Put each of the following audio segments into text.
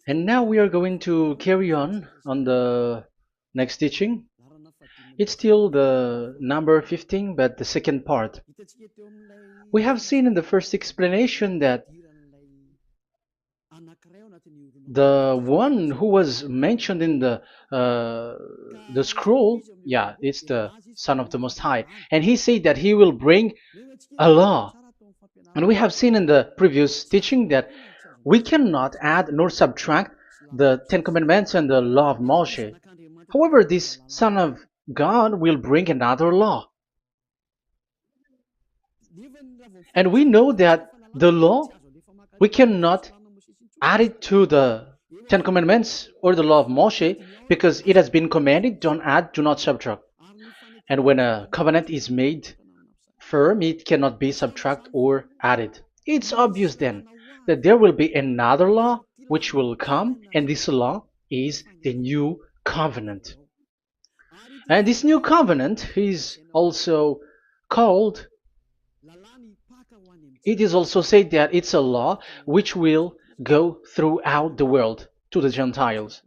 And now we are going to carry on the next teaching. It's still the number 15, but the second part. We have seen in the first explanation that the one who was mentioned in the scroll, yeah, it's the Son of the Most High, and he said that he will bring a law. And we have seen in the previous teaching that we cannot add nor subtract the Ten Commandments and the law of Moshe. However, this Son of God will bring another law. And we know that the law, we cannot add it to the Ten Commandments or the law of Moshe because it has been commanded, don't add, do not subtract. And when a covenant is made firm, it cannot be subtracted or added. It's obvious then that there will be another law which will come, and this law is the new covenant. And this new covenant is also called, it is also said that it's a law which will go throughout the world to the Gentiles.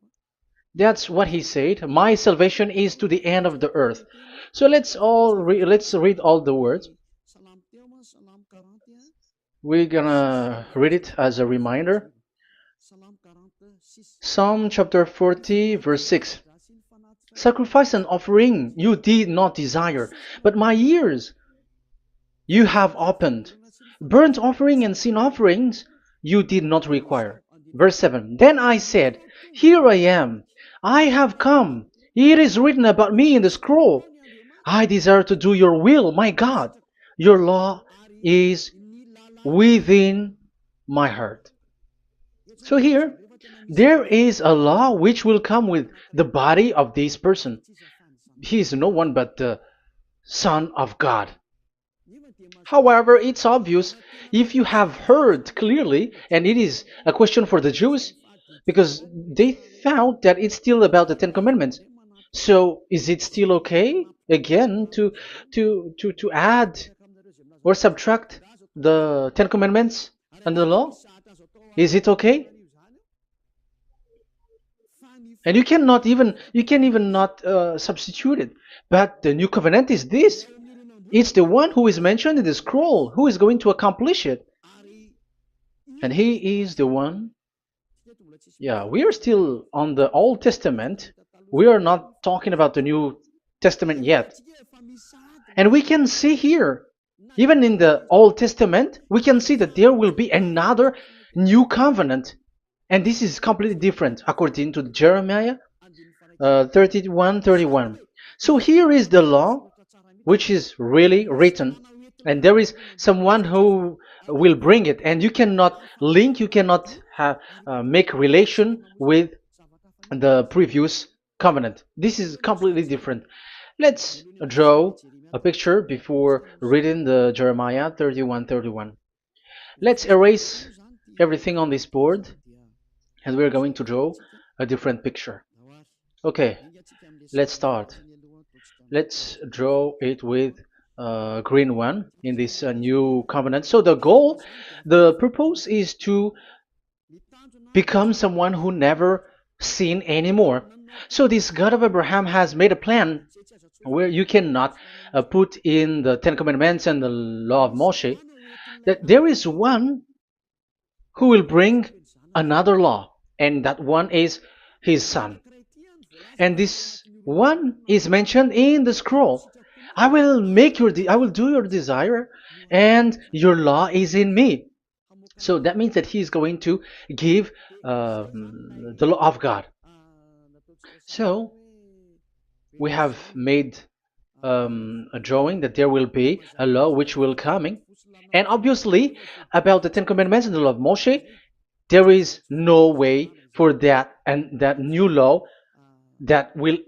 That's what he said. My salvation is to the end of the earth. So let's read all the words. We're gonna read it as a reminder. Psalm chapter 40, verse 6. Sacrifice and offering you did not desire, but my ears you have opened. Burnt offering and sin offerings you did not require. Verse 7. Then I said, here I am. I have come. It is written about me in the scroll. I desire to do your will, my God. Your law is within my heart. So here, there is a law which will come with the body of this person. He is no one but the Son of God. However, it's obvious if you have heard clearly, and it is a question for the Jews, because they found that it's still about the Ten Commandments. So is it still okay again to add or subtract the Ten Commandments and the law? Is it okay? And you can even not substitute it. But the new covenant is this. It's the one who is mentioned in the scroll who is going to accomplish it. And he is the one. Yeah, we are still on the Old Testament. We are not talking about the New Testament yet. And we can see here, even in the Old Testament, we can see that there will be another new covenant. And this is completely different according to Jeremiah 31:31. So here is the law which is really written, and there is someone who will bring it, and you cannot link, you cannot make relation with the previous covenant. This is completely different. Let's draw a picture before reading the Jeremiah 31:31. Let's erase everything on this board, and we're going to draw a different picture. Okay, let's start. Let's draw it with a green one in this new covenant. So the purpose is to become someone who never sin anymore. So this God of Abraham has made a plan where you cannot put in the Ten Commandments and the law of Moshe, that there is one who will bring another law, and that one is his son. And this one is mentioned in the scroll. I will do your desire, and your law is in me. So that means that he is going to give the law of God. So we have made a drawing that there will be a law which will coming, and obviously about the Ten Commandments and the law of Moshe, there is no way for that and that new law that will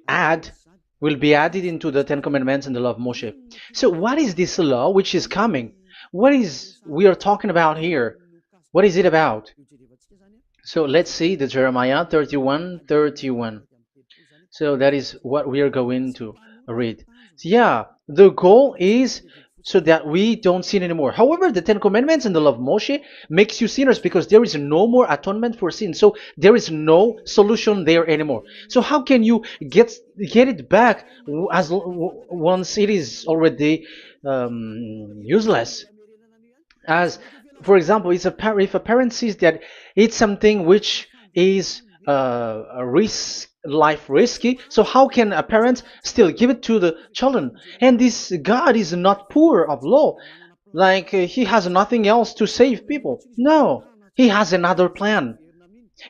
be added into the Ten Commandments and the law of Moshe. So what is this law which is coming? What is we are talking about here? What is it about? So let's see the Jeremiah 31:31. So that is what we are going to read. So yeah, the goal is so that we don't sin anymore. However, the Ten Commandments and the law of Moshe makes you sinners because there is no more atonement for sin. So there is no solution there anymore. So how can you get it back once it is already useless? As for example, if a parent sees that it's something which is a risk life risky, so how can a parent still give it to the children? And this God is not poor of law, like he has nothing else to save people. No, he has another plan.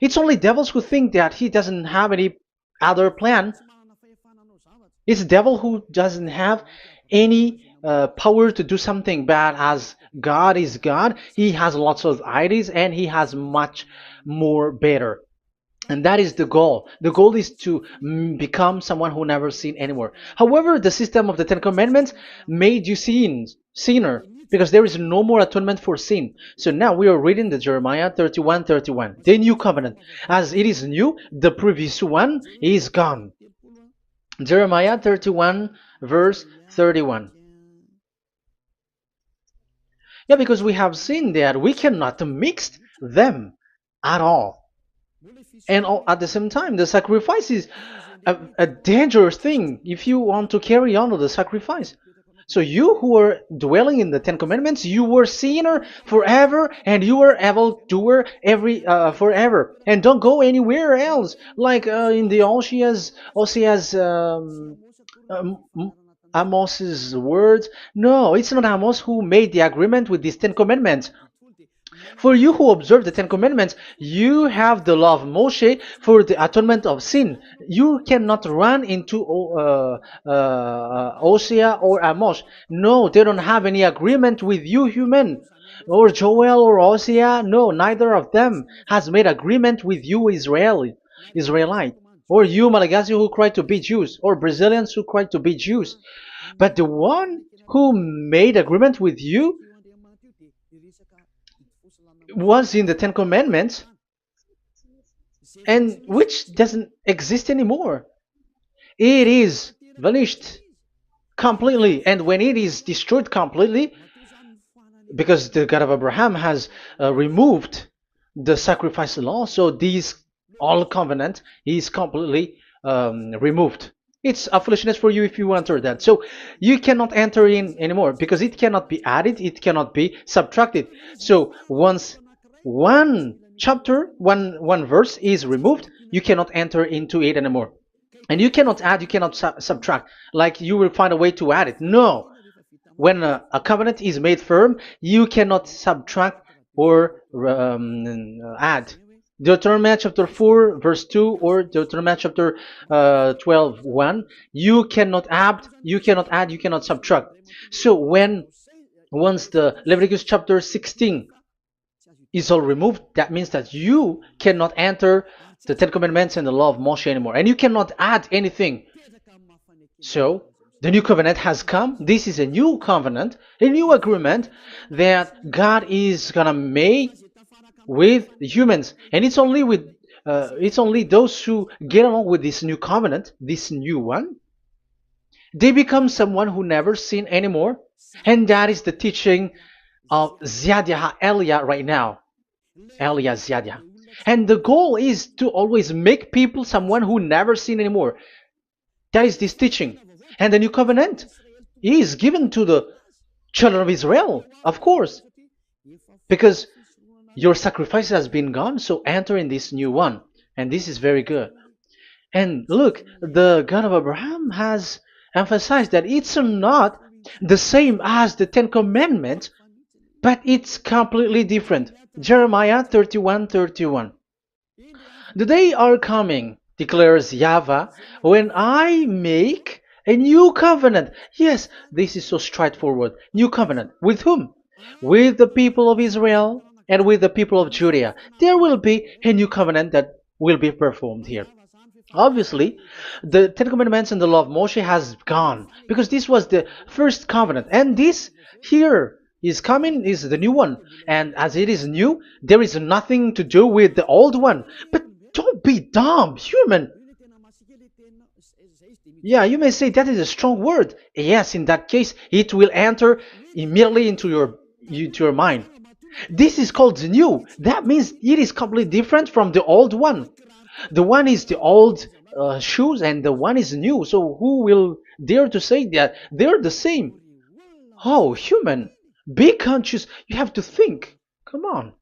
It's only devils who think that he doesn't have any other plan. It's the devil who doesn't have any power to do something bad. As God is God, he has lots of ideas and he has much more better. And that is the goal. The goal is to become someone who never sin anymore. However, the system of the Ten Commandments made you sinner, because there is no more atonement for sin. So now we are reading the Jeremiah 31:31, the new covenant. As it is new, the previous one is gone. Jeremiah 31 verse 31. Yeah, because we have seen that we cannot mix them at all. And at the same time, the sacrifice is a dangerous thing if you want to carry on with the sacrifice. So you who are dwelling in the Ten Commandments, you were sinner forever, and you were evil doer forever, and don't go anywhere else. Like in the Osea's Amos's words. No, it's not Amos who made the agreement with these Ten Commandments. For you who observe the Ten Commandments, you have the law of Moshe for the atonement of sin. You cannot run into Hosea or Amos. No, they don't have any agreement with you, human. Or Joel or Hosea. No, neither of them has made agreement with you, Israelite. Or you, Malagasy, who cry to be Jews. Or Brazilians who cry to be Jews. But the one who made agreement with you was in the Ten Commandments, and which doesn't exist anymore. It is vanished completely, and when it is destroyed completely, because the God of Abraham has removed the sacrifice law, so this all covenant is completely removed. It's a foolishness for you if you enter that. So you cannot enter in anymore because it cannot be added, it cannot be subtracted. So once one chapter, one verse is removed, you cannot enter into it anymore. And you cannot add, you cannot subtract. Like you will find a way to add it. No. When a covenant is made firm, you cannot subtract or add. Deuteronomy chapter 4 verse 2 or Deuteronomy chapter 12 1, you cannot add, you cannot subtract. So once the Leviticus chapter 16 is all removed, that means that you cannot enter the Ten Commandments and the law of Moshe anymore, and you cannot add anything. So the new covenant has come. This is a new covenant, a new agreement that God is gonna make with humans, and it's only those who get along with this new covenant, this new one, they become someone who never sin anymore. And that is the teaching of YAH Elia right now, Elia YAH. And the goal is to always make people someone who never sin anymore. That is this teaching. And the new covenant is given to the children of Israel, of course, because your sacrifice has been gone, so enter in this new one. And this is very good. And look, the God of Abraham has emphasized that it's not the same as the Ten Commandments, but it's completely different. Jeremiah 31:31. The day are coming, declares YAHVAH, when I make a new covenant. Yes, this is so straightforward. New covenant. With whom? With the people of Israel and with the people of Judea. There will be a new covenant that will be performed here. Obviously, the Ten Commandments and the law of Moshe has gone because this was the first covenant, and this here is coming is the new one. And as it is new, there is nothing to do with the old one. But don't be dumb, human. Yeah, you may say that is a strong word. Yes, in that case, it will enter immediately into your mind. This is called the new. That means it is completely different from the old one. The one is the old shoes and the one is new. So who will dare to say that they're the same? Oh, human, be conscious. You have to think. Come on.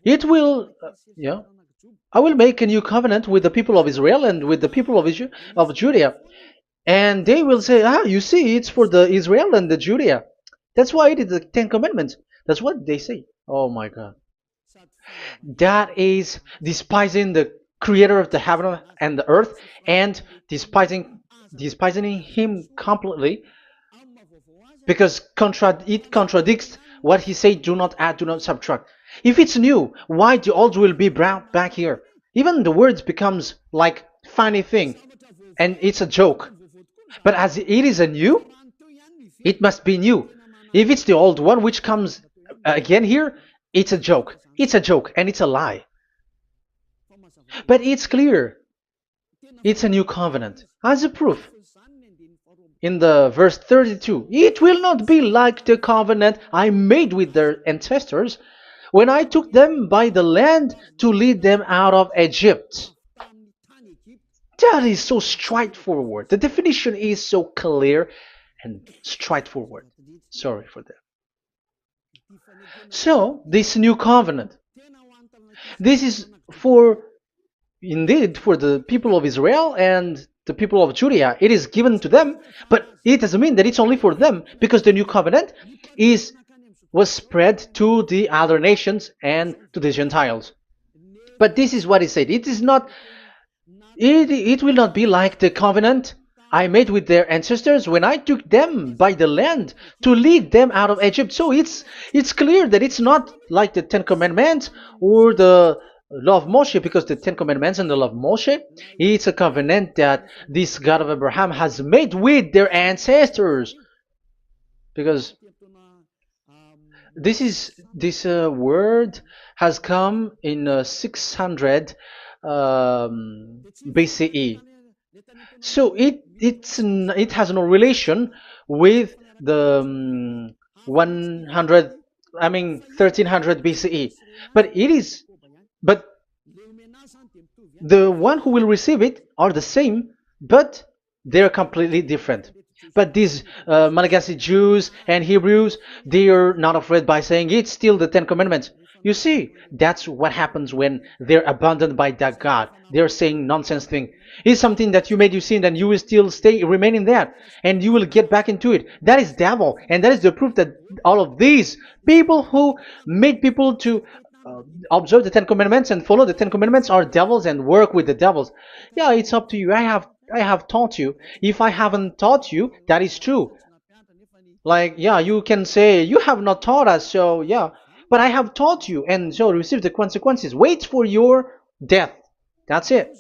It will, yeah. I will make a new covenant with the people of Israel and with the people of Judea. And they will say, ah, you see, it's for the Israel and the Judea. That's why it is the Ten Commandments. That's what they say. Oh my God. That is despising the creator of the heaven and the earth and despising him completely because it contradicts what he said, do not add, do not subtract. If it's new, why the old will be brought back here? Even the words becomes like funny thing and it's a joke. But as it is a new, it must be new. If it's the old one which comes again here, it's a joke. It's a joke and it's a lie. But it's clear. It's a new covenant. As a proof, in the verse 32, it will not be like the covenant I made with their ancestors when I took them by the land to lead them out of Egypt. That is so straightforward. The definition is so clear and straightforward. Sorry for that. So, this new covenant, this is for, indeed, for the people of Israel and the people of Judea. It is given to them, but it doesn't mean that it's only for them, because the new covenant was spread to the other nations and to the Gentiles. But this is what he said. It is not. It will not be like the covenant I made with their ancestors when I took them by the land to lead them out of Egypt. So it's clear that it's not like the Ten Commandments or the law of Moshe, because the Ten Commandments and the law of Moshe, it's a covenant that this God of Abraham has made with their ancestors. Because this word has come in 600 BCE. So it has no relation with the 1300 BCE. But the one who will receive it are the same, but they're completely different. But these Malagasy Jews and Hebrews, they are not afraid by saying it's still the Ten Commandments. You see, that's what happens when they're abandoned by that God. They're saying nonsense thing. It's something that you made you sin, and you will still remain in that, and you will get back into it. That is devil, and that is the proof that all of these people who made people to observe the Ten Commandments and follow the Ten Commandments are devils and work with the devils. Yeah, it's up to you. I have taught you. If I haven't taught you, that is true. Like, yeah, you can say you have not taught us, so yeah. But I have taught you, and so receive the consequences. Wait for your death. That's it.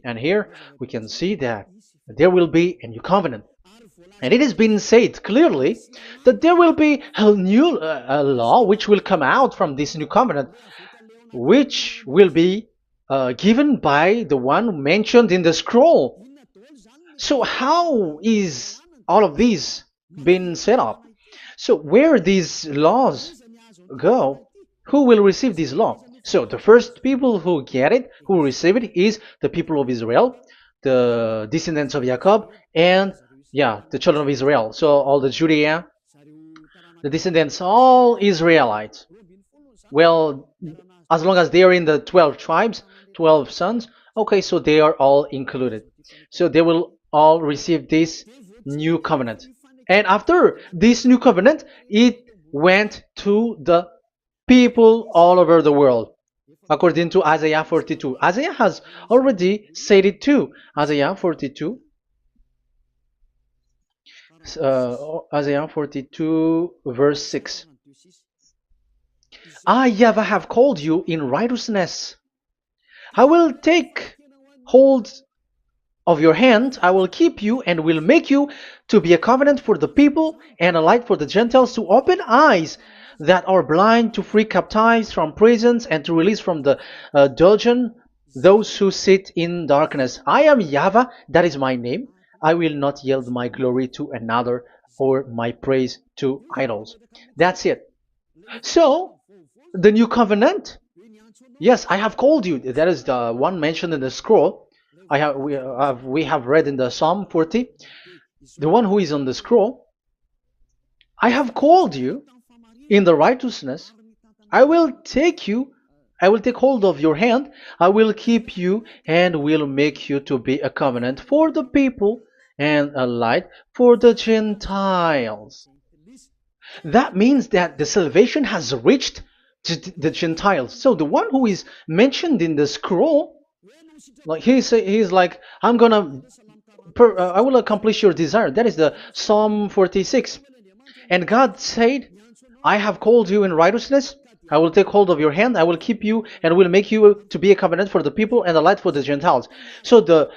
And here we can see that there will be a new covenant. And it has been said clearly that there will be a new law which will come out from this new covenant, which will be given by the one mentioned in the scroll. So how is all of these been set up? So where these laws go, who will receive this law? So the first people who get it, who receive it, is the people of Israel, the descendants of Jacob, and yeah, the children of Israel. So all the Judea, the descendants, all Israelites. Well, as long as they are in the 12 tribes, 12 sons, okay, so they are all included. So they will all receive this new covenant. And after this new covenant, it went to the people all over the world, according to Isaiah 42. Isaiah has already said it too. Isaiah 42. Isaiah 42 verse 6. I, YAHVAH, have called you in righteousness. I will take hold of your hand, I will keep you and will make you to be a covenant for the people and a light for the Gentiles, to open eyes that are blind, to free captives from prisons, and to release from the dungeon those who sit in darkness. I am YAHVAH, that is my name. I will not yield my glory to another or my praise to idols. That's it. So, the new covenant. Yes, I have called you. That is the one mentioned in the scroll. We have read in the Psalm 40. The one who is on the scroll. I have called you in the righteousness. I will take you. I will take hold of your hand. I will keep you and will make you to be a covenant for the people and a light for the Gentiles. That means that the salvation has reached to the Gentiles. So the one who is mentioned in the scroll, like he's like, I will accomplish your desire. That is the Psalm 46. And God said, I have called you in righteousness. I will take hold of your hand. I will keep you and will make you to be a covenant for the people and a light for the Gentiles. So the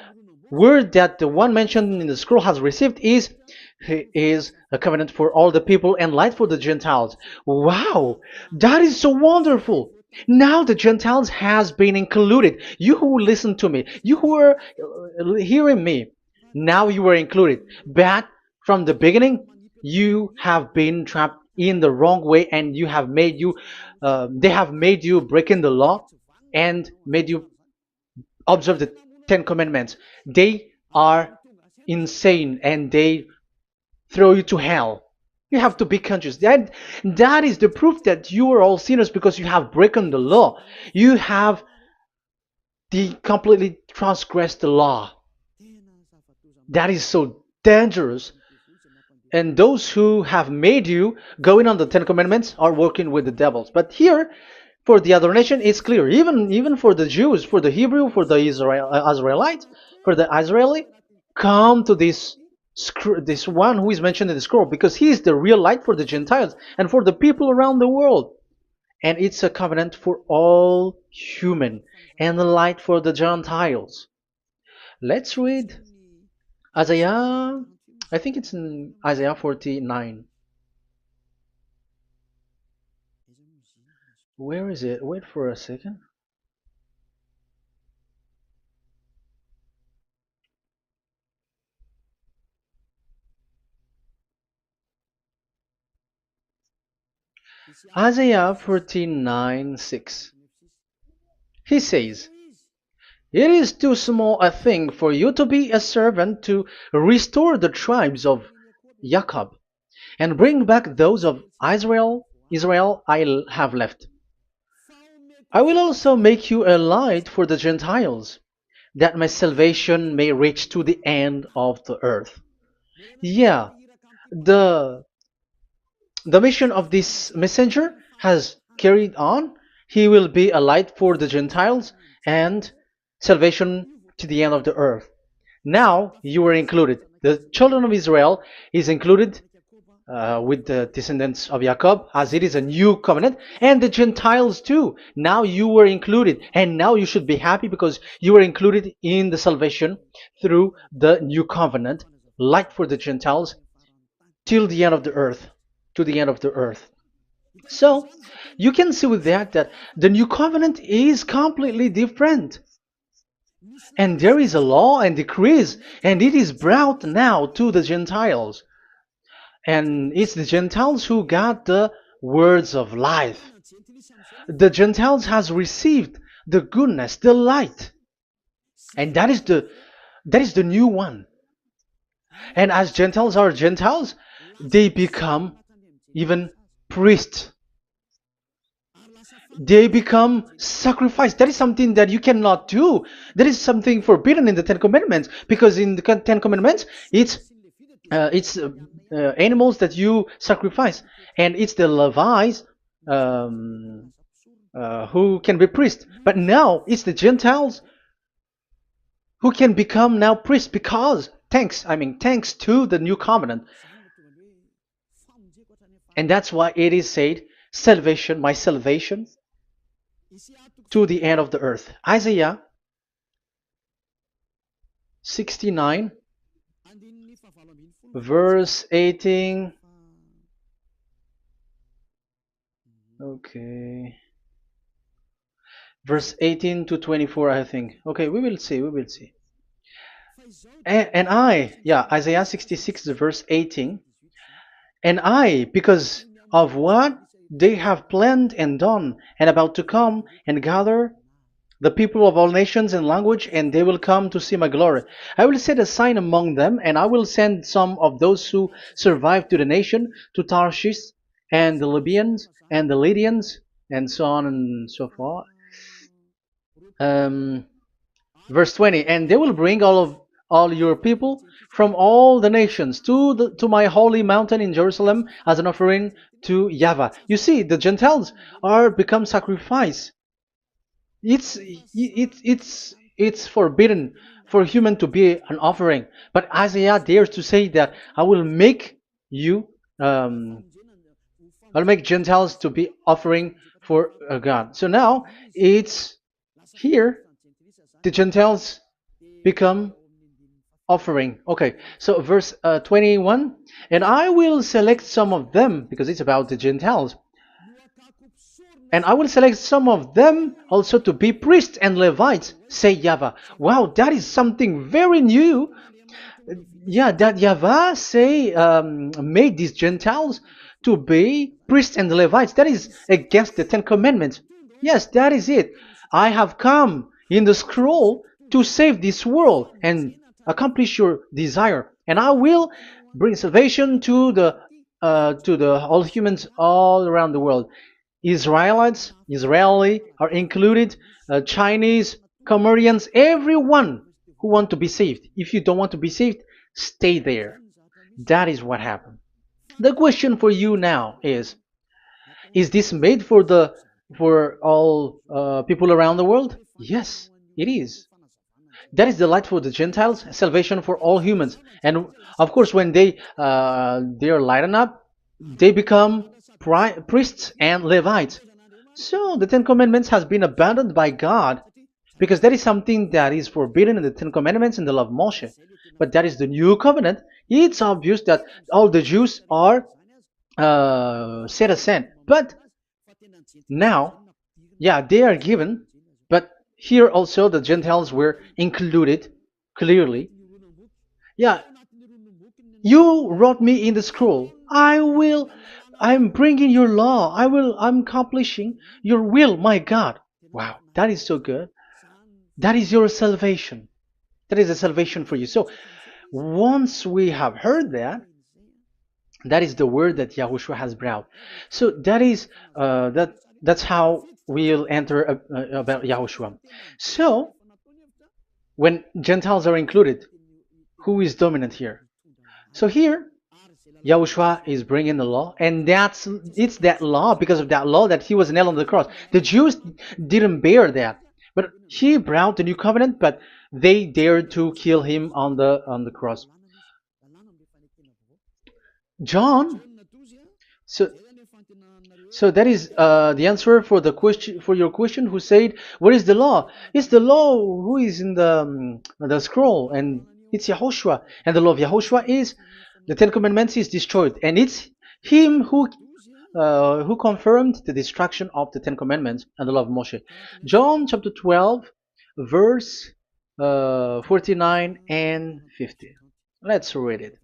word that the one mentioned in the scroll has received is he is a covenant for all the people and light for the Gentiles. Wow, that is so wonderful. Now the Gentiles has been included. You who listen to me, you who are hearing me, now you are included. But from the beginning, you have been trapped in the wrong way, and they have made you breaking the law and made you observe the Ten Commandments. They are insane and they throw you to hell. You have to be conscious. That is the proof that you are all sinners because you have broken the law. You have completely transgressed the law. That is so dangerous. And those who have made you going on the Ten Commandments are working with the devils. But here, for the other nation, it's clear. Even for the Jews, for the Hebrew, for the Israelite, for the Israeli, come to this one who is mentioned in the scroll, because he is the real light for the Gentiles and for the people around the world. And it's a covenant for all human and the light for the Gentiles. Let's read Isaiah. I think it's in Isaiah 49. Where is it? Wait for a second. Isaiah 49:6. He says, it is too small a thing for you to be a servant to restore the tribes of Jacob and bring back those of Israel I have left. I will also make you a light for the Gentiles, that my salvation may reach to the end of the earth. Yeah, the the mission of this messenger has carried on. He will be a light for the Gentiles and salvation to the end of the earth. Now you are included. The children of Israel is included with the descendants of Jacob, as it is a new covenant, and the Gentiles too. Now you were included, and now you should be happy because you were included in the salvation through the new covenant, light for the Gentiles, till the end of the earth, to the end of the earth. So you can see with that the new covenant is completely different. And there is a law and decrees, and it is brought now to the Gentiles. And it's the Gentiles who got the words of life. The Gentiles has received the goodness, the light. And that is the new one. And as Gentiles are Gentiles, they become even priests. They become sacrificed. That is something that you cannot do. That is something forbidden in the Ten Commandments, because in the Ten Commandments, it's animals that you sacrifice, and it's the Levites um, who can be priests. But now it's the Gentiles who can become now priests, because thanks to the new covenant. And that's why it is said, salvation, my salvation to the end of the earth. Isaiah 69 verse 18. Okay. verse 18 to 24, I think. Okay, we will see, we will see. Yeah, Isaiah 66, verse 18. And I, because of what they have planned and done, and about to come and gather the people of all nations and language, and they will come to see my glory. I will set a sign among them, and I will send some of those who survive to the nation, to Tarshish, and the Libyans, and the Lydians, and so on and so forth. Um, Verse 20, and they will bring all your people from all the nations to my holy mountain in Jerusalem as an offering to YAHVAH. You see, the Gentiles are become sacrifice. It's forbidden for human to be an offering, but Isaiah dares to say that I will make you I'll make Gentiles to be offering for God. So now it's here the Gentiles become offering. Okay, so verse 21, and I will select some of them, because it's about the Gentiles, and I will select some of them also to be priests and Levites, say YAHVAH. Wow, that is something very new. Yeah, that YAHVAH say made these Gentiles to be priests and Levites. That is against the Ten Commandments. Yes, that is it. I have come in the scroll to save this world and accomplish your desire, and I will bring salvation to the all humans all around the world. Israeli are included, Chinese, Comorians, everyone who want to be saved. If you don't want to be saved, stay there. That is what happened. The question for you now is this made for all people around the world? Yes, it is. That is the light for the Gentiles, salvation for all humans. And of course, when they are lightened up, they become priests and Levites. So the Ten Commandments has been abandoned by God, because that is something that is forbidden in the Ten Commandments and the law of Moshe. But that is the new covenant. It's obvious that all the Jews are set aside. But now, yeah, they are given, but here also the Gentiles were included clearly. Yeah, you wrote me in the scroll. I'm bringing your law. I'm accomplishing your will, my God. Wow, that is so good. That is your salvation. That is a salvation for you. So once we have heard that, that is the word that Yahushua has brought. So that's how we'll enter about Yahushua. So when Gentiles are included, who is dominant here? So here, Yahushua is bringing the law, and it's that law, because of that law, that he was nailed on the cross. The Jews didn't bear that, but he brought the new covenant, but they dared to kill him on the cross. John, so so that is the answer for the question, for your question. Who said, "What is the law?" It's the law who is in the scroll, and it's Yahushua. And the law of Yahushua is the Ten Commandments is destroyed, and it's him who confirmed the destruction of the Ten Commandments and the law of Moshe. John chapter 12, verse 49 and 50. Let's read it.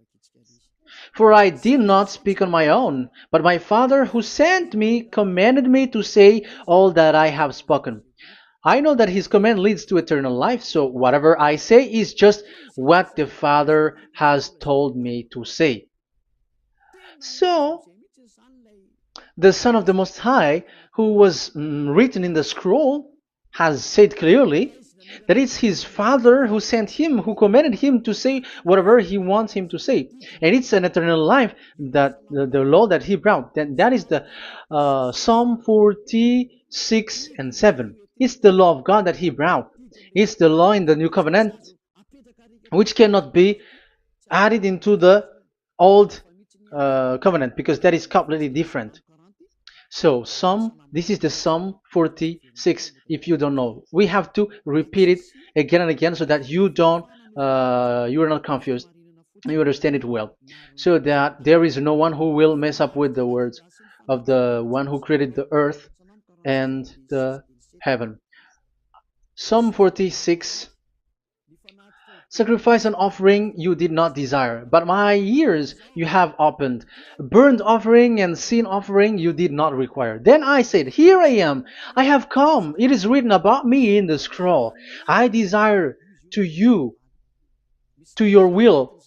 For I did not speak on my own, but my Father who sent me commanded me to say all that I have spoken. I know that his command leads to eternal life, so whatever I say is just what the Father has told me to say. So, the Son of the Most High, who was written in the scroll, has said clearly that it's his Father who sent him, who commanded him to say whatever he wants him to say. And it's an eternal life, that the law that he brought. That is the Psalm 46 and 7. It's the law of God that he brought. It's the law in the new covenant, which cannot be added into the old covenant, because that is completely different. So this is the Psalm 46. If you don't know, we have to repeat it again and again, so that you are not confused. You understand it well, so that there is no one who will mess up with the words of the one who created the earth and the heaven. Psalm 46. Sacrifice and offering you did not desire, but my ears you have opened. Burnt offering and sin offering you did not require. Then I said, here I am, I have come. It is written about me in the scroll. I desire to you, to your will.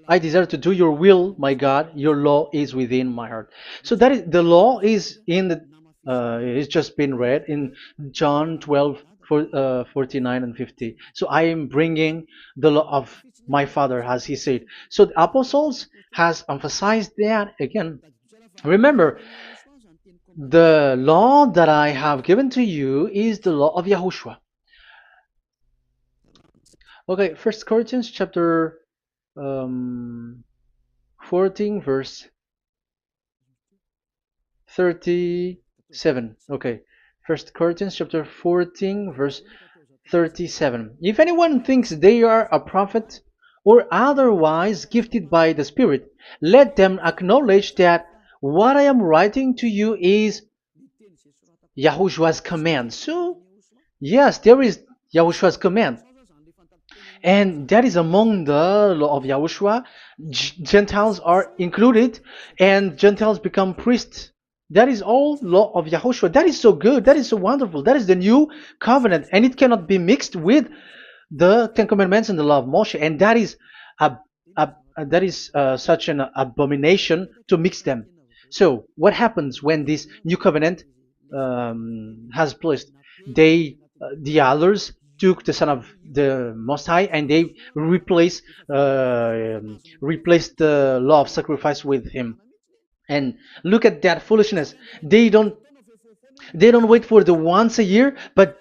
I desire to do your will, my God. Your law is within my heart. So that is the law is in the. It's just been read in John 12, 49 and 50. So I am bringing the law of my Father, as he said. So the apostles has emphasized that again. Remember, the law that I have given to you is the law of YAHOSHUAH. Okay, First Corinthians chapter 14 verse 37. Okay, First Corinthians chapter 14 verse 37. If anyone thinks they are a prophet or otherwise gifted by the Spirit, let them acknowledge that what I am writing to you is Yahushua's command. So yes, there is Yahushua's command, and that is among the law of Yahushua. Gentiles are included, and Gentiles become priests. That is all law of Yahushua. That is so good. That is so wonderful. That is the new covenant, and it cannot be mixed with the Ten Commandments and the law of Moshe. And that is such an abomination to mix them. So what happens when this new covenant has placed? The others took the Son of the Most High and they replaced the law of sacrifice with him. And look at that foolishness. They don't wait for the once a year, but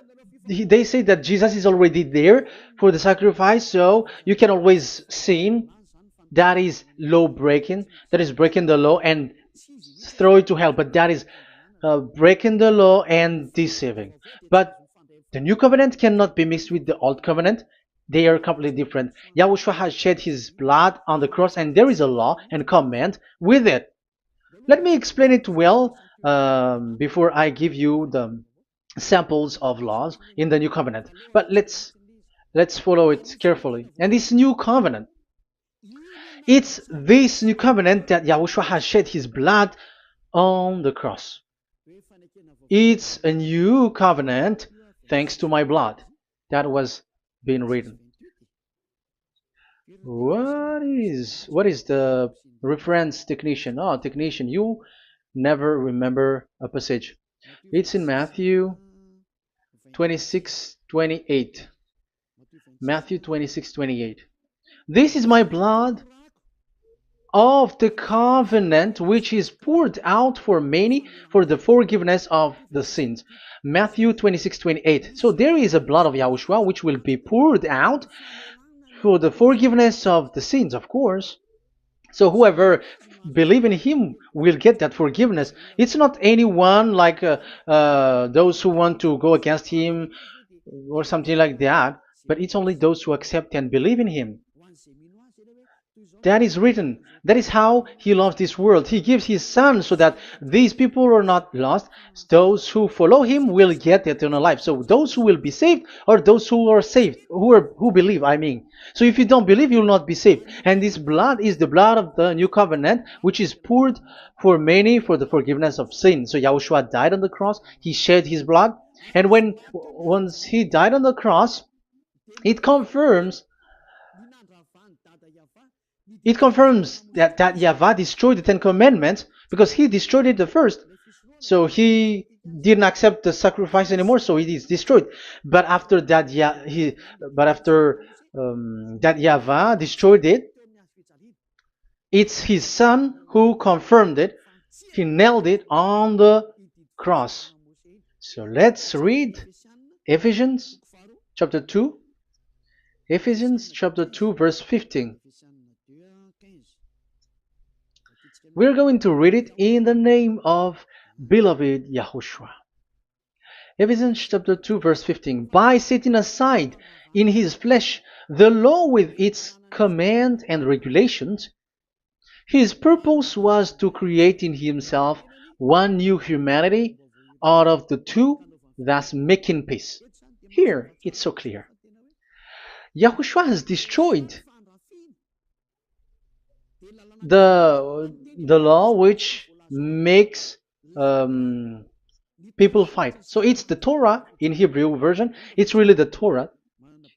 they say that Jesus is already there for the sacrifice, so you can always sin. That is law breaking. That is breaking the law and throw it to hell. But that is breaking the law and deceiving. But the new covenant cannot be mixed with the old covenant. They are completely different. Yahushua has shed his blood on the cross, and there is a law and command with it. Let me explain it well before I give you the samples of laws in the new covenant. But let's follow it carefully. And this new covenant, it's this new covenant that Yahushua has shed his blood on the cross. It's a new covenant thanks to my blood. That was being written. What is the reference technician? Oh, technician, you never remember a passage. It's in Matthew 26:28. Matthew 26:28. This is my blood of the covenant which is poured out for many for the forgiveness of the sins. Matthew 26:28. So there is a blood of Yahushua which will be poured out for the forgiveness of the sins, of course. So whoever believe in him will get that forgiveness. It's not anyone like those who want to go against him or something like that, but it's only those who accept and believe in him. That is written. That is how he loves this world. He gives his son so that these people are not lost. Those who follow him will get eternal life. So those who will be saved are those who are saved, who believe, I mean. So if you don't believe, you will not be saved. And this blood is the blood of the new covenant, which is poured for many for the forgiveness of sin. So Yahushua died on the cross. He shed his blood. And once he died on the cross, it confirms that YAHVAH destroyed the Ten Commandments because he destroyed it the first. So he didn't accept the sacrifice anymore, so it is destroyed. But after that, that YAHVAH destroyed it, it's his son who confirmed it. He nailed it on the cross. So let's read Ephesians chapter 2. Ephesians chapter 2 verse 15. We're going to read it in the name of beloved Yahushua. Ephesians chapter 2 verse 15. By setting aside in his flesh the law with its command and regulations, his purpose was to create in himself one new humanity out of the two, thus making peace. Here, it's so clear. Yahushua has destroyed the law which makes people fight. So it's the Torah in Hebrew version. It's really the Torah.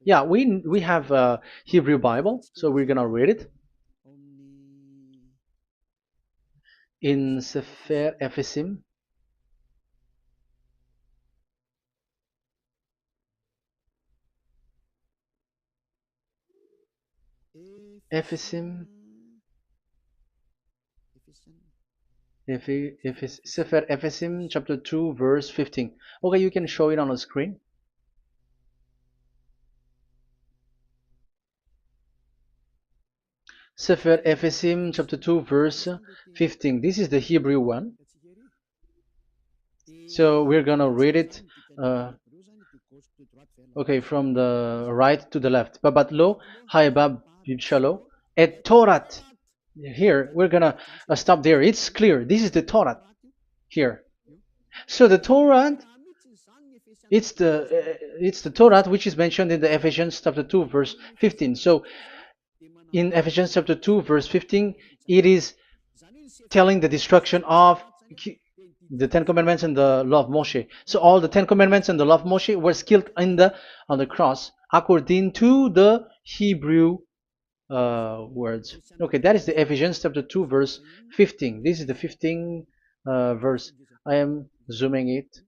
Yeah, we have a Hebrew Bible, so we're gonna read it in Sefer Ephesim. Ephesim. Sefer Ephesim chapter 2 verse 15. Okay, you can show it on the screen. Sefer Ephesim chapter 2 verse 15. This is the Hebrew one. So we're gonna read it okay, from the right to the left. Babat lo haibab shalo et Torat. Here we're gonna stop there. It's clear. This is the Torah here. So the Torah, it's the Torah which is mentioned in the Ephesians chapter 2 verse 15. So in Ephesians chapter 2 verse 15, it is telling the destruction of the Ten Commandments and the law of Moshe. So all the Ten Commandments and the law of Moshe were killed on the cross according to the Hebrew words. Okay, that is the Ephesians chapter 2 verse 15. This is the 15 verse. I am zooming it.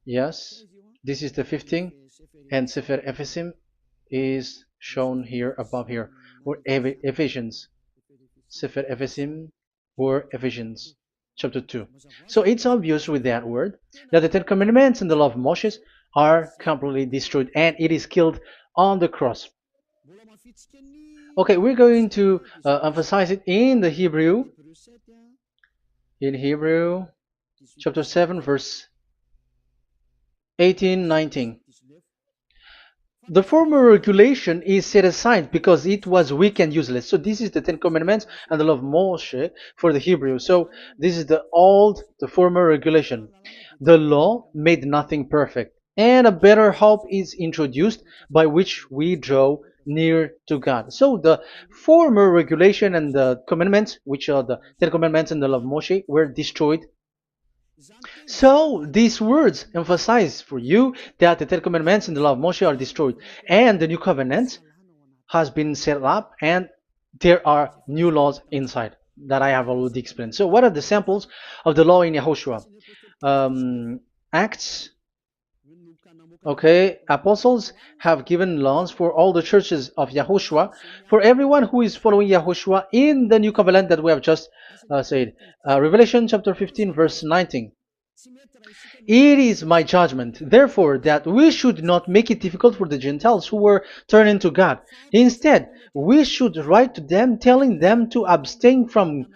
Yes, this is the 15, and Sefer Ephesim is shown here above here, or Ephesians. Sefer Ephesim or Ephesians chapter 2. So it's obvious with that word that the Ten Commandments and the law of Moses are completely destroyed, and it is killed on the cross. Okay, we're going to emphasize it in the Hebrew. In Hebrew chapter 7 verse 18-19. The former regulation is set aside because it was weak and useless. So this is the Ten Commandments and the law of Moshe for the Hebrew. So this is the former regulation. The law made nothing perfect, and a better hope is introduced by which we draw near to God. So the former regulation and the commandments, which are the Ten Commandments and the law of Moshe, were destroyed. So these words emphasize for you that the Ten Commandments and the law of Moshe are destroyed, and the new covenant has been set up, and there are new laws inside that I have already explained. So what are the samples of the law in YAHOSHUAH? Acts. Okay, apostles have given laws for all the churches of YAHOSHUAH, for everyone who is following YAHOSHUAH in the new covenant that we have just said. Revelation chapter 15 verse 19. It is my judgment, therefore, that we should not make it difficult for the Gentiles who were turning to God. Instead, we should write to them telling them to abstain from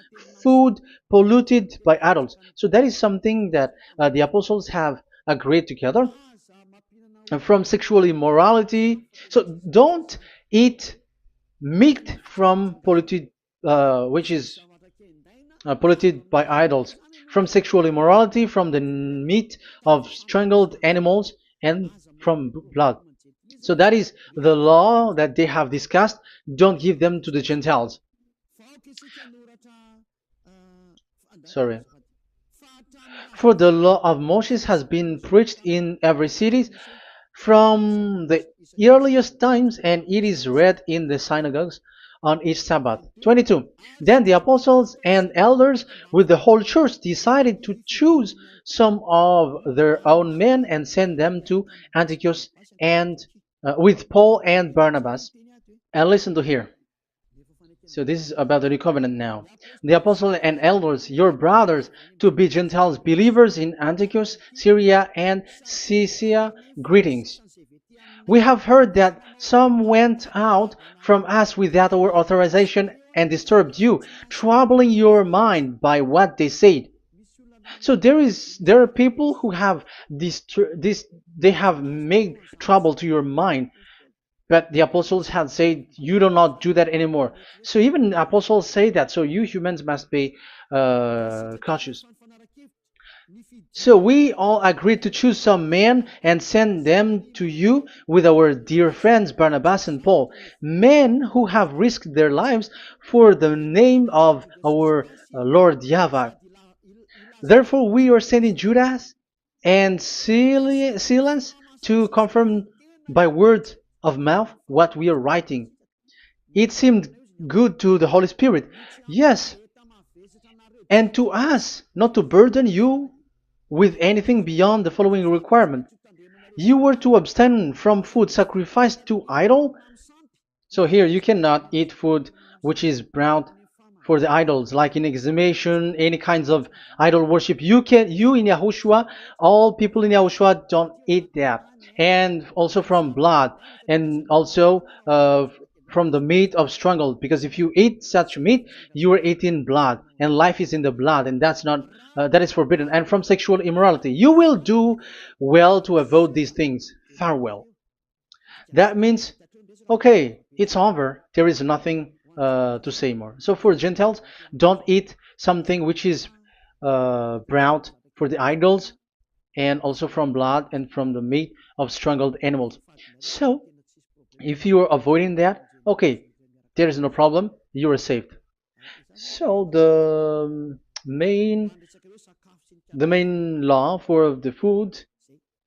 food polluted by idols. So that is something that the apostles have agreed together. And from sexual immorality. So don't eat meat from polluted, which is polluted by idols, from sexual immorality, from the meat of strangled animals, and from blood. So that is the law that they have discussed. Don't give them to the Gentiles. Sorry. For the law of Moses has been preached in every city from the earliest times, and it is read in the synagogues on each Sabbath. 22. Then the apostles and elders with the whole church decided to choose some of their own men and send them to Antioch and with Paul and Barnabas. And listen to here. So this is about the new covenant now. The apostles and elders, your brothers, to be Gentiles believers in Antioch, Syria, and Cilicia, greetings. We have heard that some went out from us without our authorization and disturbed you, troubling your mind by what they said. So there are people who have they have made trouble to your mind. But the apostles had said, you do not do that anymore. So even apostles say that. So you humans must be cautious. So we all agreed to choose some men and send them to you with our dear friends Barnabas and Paul, men who have risked their lives for the name of our Lord YAHVAH. Therefore we are sending Judas and Silas to confirm by word of mouth what we are writing. It seemed good to the Holy Spirit, yes, and to us, not to burden you with anything beyond the following requirement. You were to abstain from food sacrificed to idol. So here you cannot eat food which is brought for the idols, like in exhumation, any kinds of idol worship. You in Yahushua, all people in Yahushua don't eat that, and also from blood, and also from the meat of strangled. Because if you eat such meat, you are eating blood, and life is in the blood, and that's not that is forbidden. And from sexual immorality, you will do well to avoid these things. Farewell. That means, okay, it's over. There is nothing to say more. So for Gentiles, don't eat something which is brought for the idols, and also from blood and from the meat of strangled animals. So if you are avoiding that, okay, there is no problem. You are saved. So the main law for the food,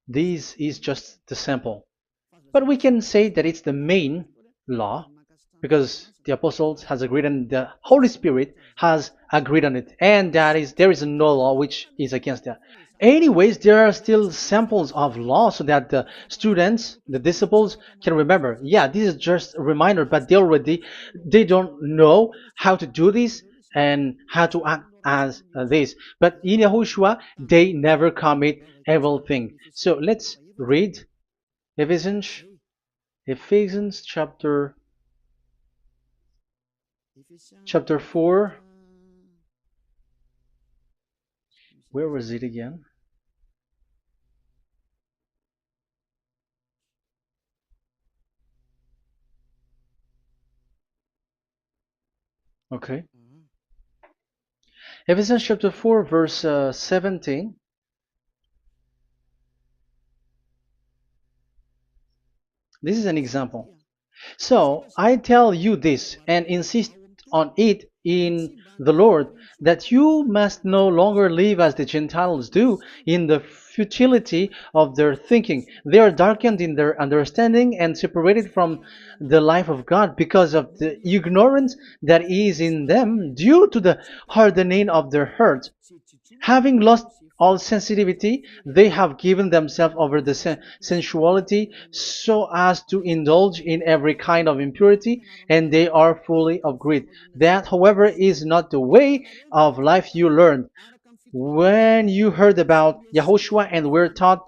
this is just the sample. But we can say that it's the main law because the apostles has agreed and the Holy Spirit has agreed on it, and that is there is no law which is against that. Anyways, there are still samples of law so that the students, the disciples, can remember. Yeah, this is just a reminder, but they don't know how to do this and how to act as this. But in Yahushua, they never commit evil thing. So let's read Ephesians Ephesians chapter 4. Where was it again? Okay. Ephesians chapter 4 verse 17. This is an example. So I tell you this and insist on it in the Lord, that you must no longer live as the Gentiles do in the futility of their thinking. They are darkened in their understanding and separated from the life of God because of the ignorance that is in them due to the hardening of their hearts. Having lost all sensitivity, they have given themselves over the sensuality so as to indulge in every kind of impurity, and they are fully of greed. That, however, is not the way of life you learned when you heard about Yahushua and were taught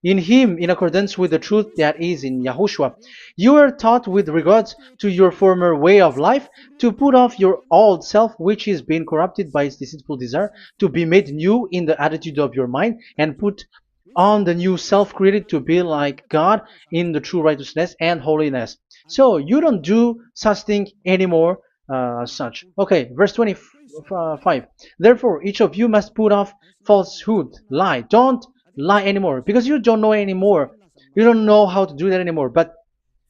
in him in accordance with the truth that is in Yahushua. You are taught with regards to your former way of life to put off your old self, which is being corrupted by its deceitful desire, to be made new in the attitude of your mind, and put on the new self created to be like God in the true righteousness and holiness. So you don't do such thing anymore. Such. Okay, verse 25. Therefore, each of you must put off falsehood, lie. Don't lie anymore because you don't know anymore. You don't know how to do that anymore. But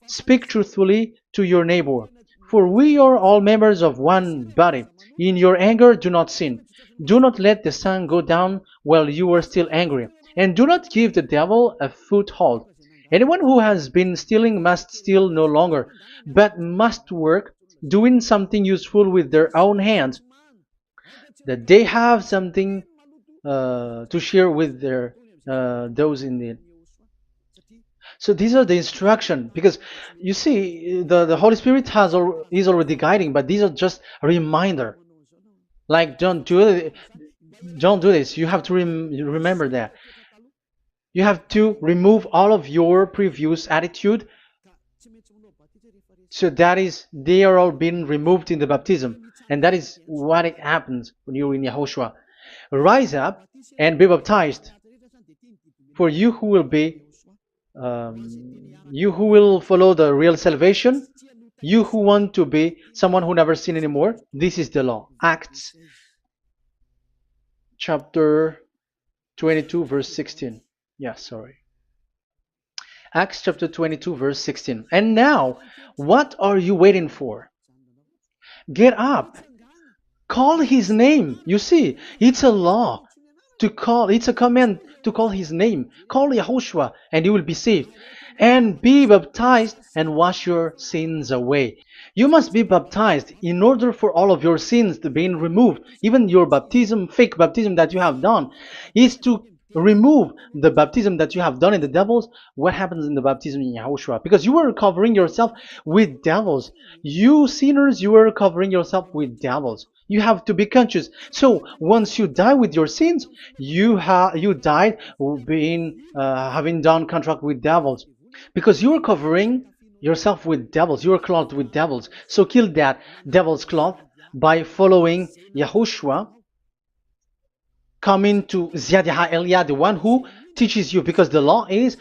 speak truthfully to your neighbor. For we are all members of one body. In your anger, do not sin. Do not let the sun go down while you are still angry. And do not give the devil a foothold. Anyone who has been stealing must steal no longer, but must work, doing something useful with their own hands, that they have something to share with their those in need. So these are the instruction because you see the Holy Spirit is already guiding, but these are just a reminder. Like don't do this. You have to remember that. You have to remove all of your previous attitude. So that is they are all being removed in the baptism, and that is what it happens when you're in Yahushua. Rise up and be baptized, for you who will follow the real salvation, you who want to be someone who never sin anymore. This is the law. Acts chapter 22 verse 16. Yeah, sorry. Acts chapter 22 verse 16. And now, what are you waiting for? Get up. Call his name. You see, it's a law to call, it's a command to call his name. Call Yahushua and you will be saved. And be baptized and wash your sins away. You must be baptized in order for all of your sins to be removed. Even your baptism, fake baptism that you have done, is to remove the baptism that you have done in the devils. What happens in the baptism in Yahushua? Because you were covering yourself with devils. You sinners, you were covering yourself with devils. You have to be conscious. So once you die with your sins, you died being having done contract with devils, because you are covering yourself with devils. You are clothed with devils. So kill that devil's cloth by following Yahushua, coming to Ziad Elia, the one who teaches you, because the law is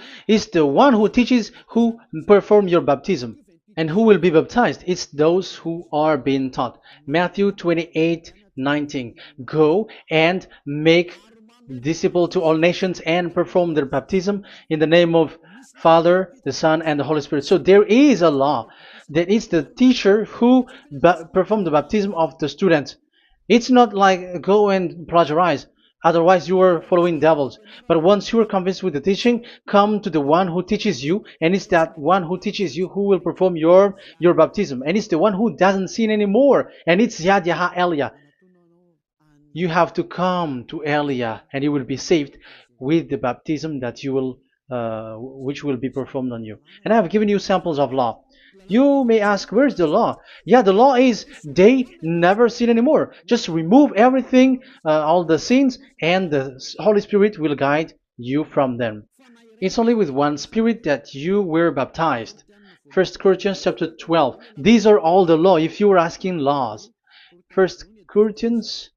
the one who teaches who perform your baptism. And who will be baptized? It's those who are being taught. Matthew 28:19. Go and make disciple to all nations and perform their baptism in the name of Father, the Son, and the Holy Spirit. So there is a law that is the teacher who perform the baptism of the students. It's not like go and plagiarize. Otherwise, you are following devils. But once you are convinced with the teaching, come to the one who teaches you, and it's that one who teaches you who will perform your baptism. And it's the one who doesn't sin anymore. And it's Yad Yah Elia. You have to come to Elia, and you will be saved with the baptism that you will, which will be performed on you. And I have given you samples of law. You may ask, where's the law? Yeah, the law is they never sin anymore. Just remove everything, all the sins, and the Holy Spirit will guide you from them. It's only with one Spirit that you were baptized. 1 Corinthians chapter 12. These are all the law, if you were asking laws. 1 Corinthians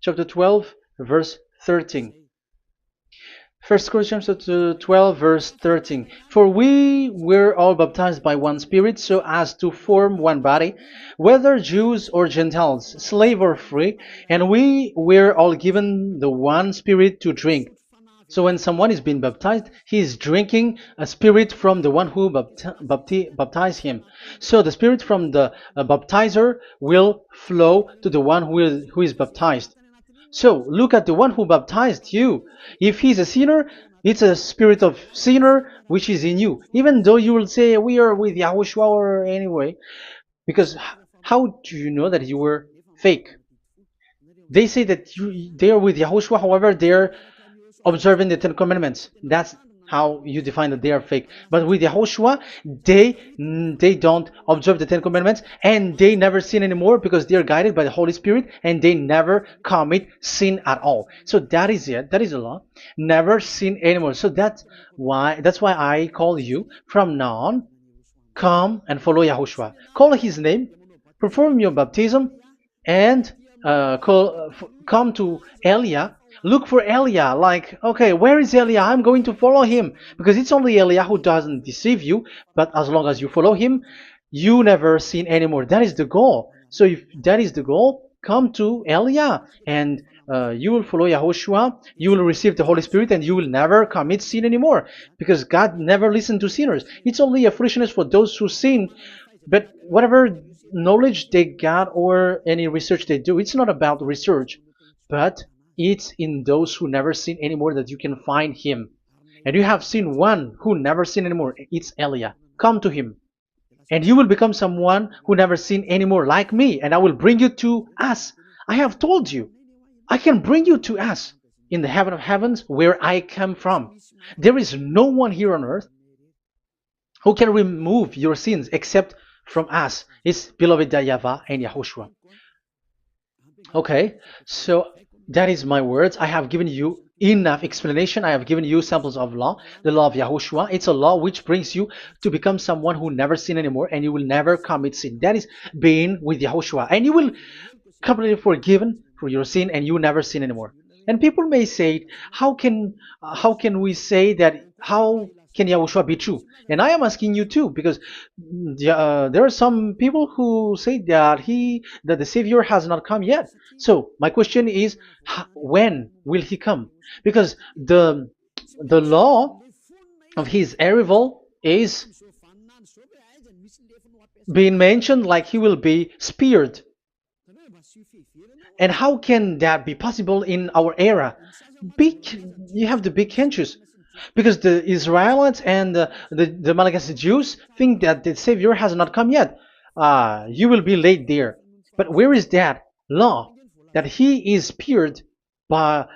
chapter 12, verse 13. 1 Corinthians chapter 12, verse 13. For we were all baptized by one Spirit, so as to form one body, whether Jews or Gentiles, slave or free, and we were all given the one Spirit to drink. So when someone is being baptized, he is drinking a spirit from the one who baptized him. So the spirit from the baptizer will flow to the one who is baptized. So look at the one who baptized you. If he's a sinner, it's a spirit of sinner which is in you. Even though you will say we are with YAHOSHUAH or anyway, because how do you know that you were fake? They say that they are with YAHOSHUAH, however, they are observing the Ten Commandments. That's how you define that they are fake. But with YAHOSHUAH, they don't observe the Ten Commandments, and they never sin anymore because they are guided by the Holy Spirit, and they never commit sin at all. So that is it. That is the law. Never sin anymore. So that's why I call you from now on. Come and follow YAHOSHUAH. Call his name, perform your baptism, and come to Elia. Look for Elia, like, okay, where is Elia? I'm going to follow him, because it's only Elia who doesn't deceive you. But as long as you follow him, you never sin anymore. That is the goal. So if that is the goal, come to Elia, and you will follow YAHOSHUAH. You will receive the Holy Spirit, and you will never commit sin anymore, because God never listened to sinners. It's only a foolishness for those who sin. But whatever knowledge they got or any research they do, it's not about research, but it's in those who never sin anymore that you can find him. And you have seen one who never sin anymore. It's Elia. Come to him, and you will become someone who never sin anymore, like me, and I will bring you to us. I have told you, I can bring you to us in the heaven of heavens, where I come from. There is no one here on earth who can remove your sins except from us. It's beloved YAHVAH and YAHOSHUAH. Okay, so that is my words. I have given you enough explanation. I have given you samples of law, the law of YAHOSHUAH. It's a law which brings you to become someone who never sin anymore, and you will never commit sin. That is being with YAHOSHUAH, and you will completely forgiven for your sin, and you never sin anymore. And people may say, how can we say that? How can Yahushua be true? And I am asking you too, because there are some people who say that the Savior has not come yet. So my question is, when will he come? Because the law of his arrival is being mentioned like he will be speared. And how can that be possible in our era? You have to be conscious. Because the Israelites and the Malagasy Jews think that the Savior has not come yet. You will be late there. But where is that law? That he is speared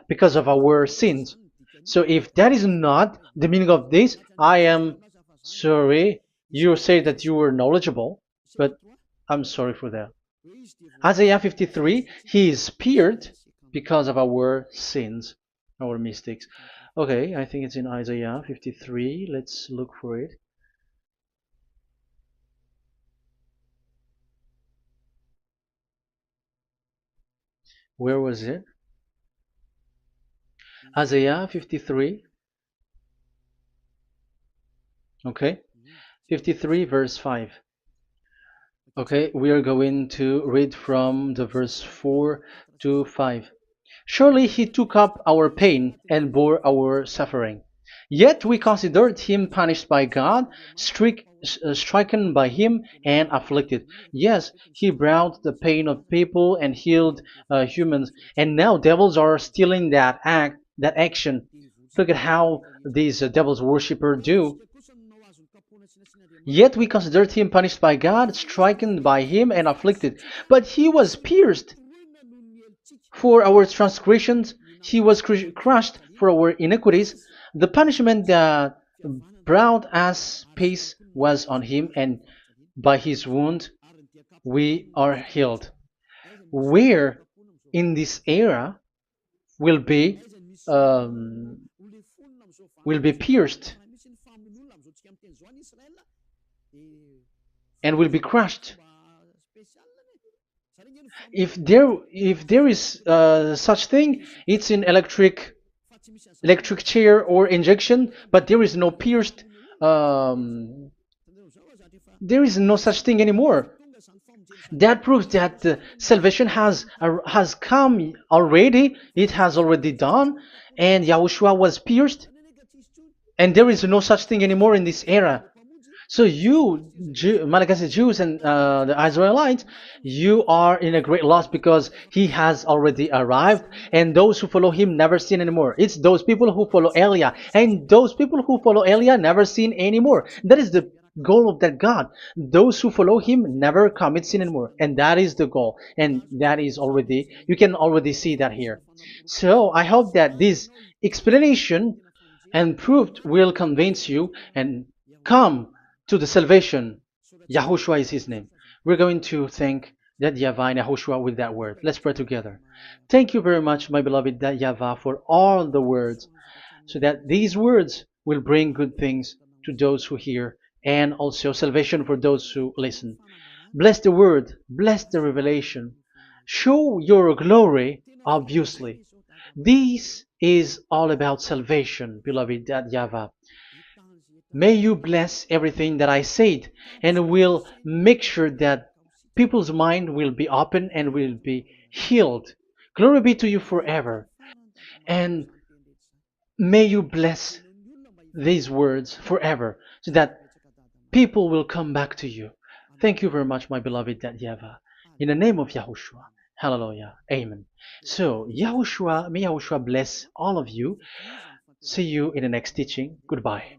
because of our sins. So if that is not the meaning of this, I am sorry. You say that you were knowledgeable, but I'm sorry for that. Isaiah 53, he is speared because of our sins, our mistakes. Okay, I think it's in Isaiah 53. Let's look for it. Where was it? Isaiah 53. Okay, 53 verse 5. Okay, we are going to read from the verse 4 to 5. Surely he took up our pain and bore our suffering. Yet we considered him punished by God, stricken by him, and afflicted. Yes, he brought the pain of people and healed humans. And now devils are stealing that action. Look at how these devils worshippers do. Yet we considered him punished by God, stricken by him, and afflicted. But he was pierced for our transgressions, he was crushed for our iniquities. The punishment that brought us peace was on him, and by his wound we are healed. Where in this era will be um, will be pierced and will be crushed. If there is such thing, it's in electric chair or injection, but there is no pierced. Um, there is no such thing anymore. That proves that salvation has come already. It has already done, and Yahushua was pierced, and there is no such thing anymore in this era. So you, Malagasy Jews and the Israelites, you are in a great loss because he has already arrived, and those who follow him never sin anymore. It's those people who follow Elia, and those people who follow Elia never sin anymore. That is the goal of that God. Those who follow him never commit sin anymore, and that is the goal. And that is already, you can already see that here. So I hope that this explanation and proof will convince you and come to the salvation. Yahushua is his name. We're going to thank that YAHVAH and Yahushua with that word. Let's pray together. Thank you very much, my beloved that YAHVAH, for all the words, so that these words will bring good things to those who hear, and also salvation for those who listen. Bless the word, bless the revelation. Show your glory, obviously. This is all about salvation, beloved that YAHVAH. May you bless everything that I said, and will make sure that people's mind will be open and will be healed. Glory be to you forever. And may you bless these words forever, so that people will come back to you. Thank you very much, my beloved YAHVAH. In the name of Yahushua. Hallelujah. Amen. So, Yahushua, may Yahushua bless all of you. See you in the next teaching. Goodbye.